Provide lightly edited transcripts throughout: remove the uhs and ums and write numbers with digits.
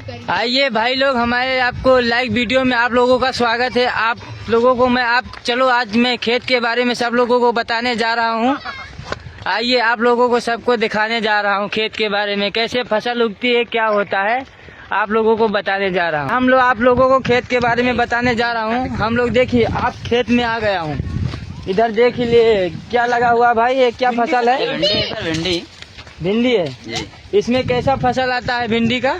आइए भाई लोग, हमारे आपको लाइव वीडियो में आप लोगों का स्वागत है। आप लोगों को चलो आज मैं खेत के बारे में सब लोगों को बताने जा रहा हूँ। आइए आप लोगों को सबको दिखाने जा रहा हूँ खेत के बारे में, कैसे फसल उगती है, क्या होता है, आप लोगों को बताने जा रहा हूँ। आप लोगों को खेत के बारे में बताने जा रहा हूँ। हम लोग देखिए, आप खेत में आ गया हूँ। इधर देख लिए क्या लगा हुआ भाई, ये क्या फसल है? भिंडी भिंडी है जी। इसमें कैसा फसल आता है भिंडी का?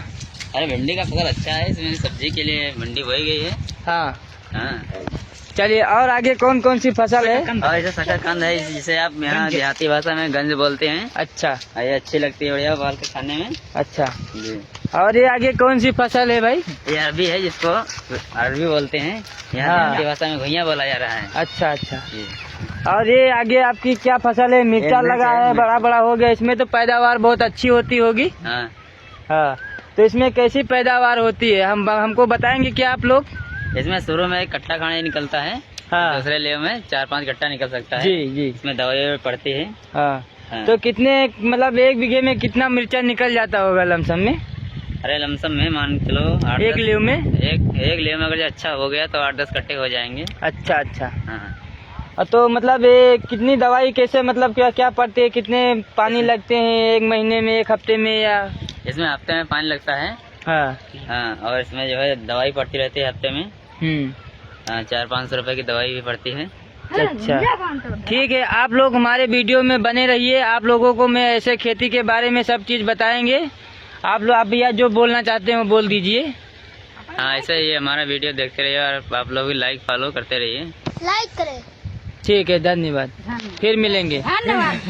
अरे भिंडी का फसल अच्छा है, इसमें सब्जी के लिए भिंडी बोई गई है। हाँ चलिए, और आगे कौन कौन सी फसल है? और ऐसा शकरकंद है, जिसे आप यहाँ देहाती भाषा में गंज बोलते हैं। अच्छा, ये अच्छी लगती है, बढ़िया उबाल के खाने में। अच्छा जी। और ये आगे कौन सी फसल है भाई? ये अरबी है, जिसको अरबी बोलते हैं, यहाँ हाँ। देहाती भाषा में घुइयां बोला जा रहा है। अच्छा अच्छा। जी। और ये आगे आपकी क्या फसल है? मिर्चा लगा है, बड़ा बड़ा हो गया। इसमें तो पैदावार बहुत अच्छी होती होगी। हाँ हाँ, तो इसमें कैसी पैदावार होती है हमको बताएंगे क्या आप लोग? इसमें शुरू में एक कट्टा खाने निकलता है। हाँ। दूसरे लेव में 4-5 कट्टा निकल सकता है। जी जी। इसमें दवाई पड़ती है। हाँ। हाँ। तो कितने मतलब एक बीघे में कितना मिर्चा निकल जाता होगा लमसम में? अरे लमसम में मान के चलो एक लेव में? एक लेव में अगर अच्छा हो गया तो 8-10 कट्टे हो जाएंगे। अच्छा अच्छा। हाँ। तो मतलब ये कितनी दवाई कैसे, मतलब क्या क्या पड़ती है, कितने पानी लगते हैं एक महीने में, एक हफ्ते में, या? इसमें हफ्ते में पानी लगता है। हाँ हाँ, और इसमें जो है दवाई पड़ती रहती है हफ्ते में। 400-500 रुपए की दवाई भी पड़ती है। अच्छा ठीक है, आप लोग हमारे वीडियो में बने रहिए। आप लोगों को मैं ऐसे खेती के बारे में सब चीज बताएंगे। आप लोग, आप भैया जो बोलना चाहते हैं वो बोल दीजिए। हाँ, ऐसे ही हमारा वीडियो देखते रहिए और आप लोग भी लाइक फॉलो करते रहिए। लाइक करें। ठीक है, धन्यवाद। फिर मिलेंगे। धन्यवाद।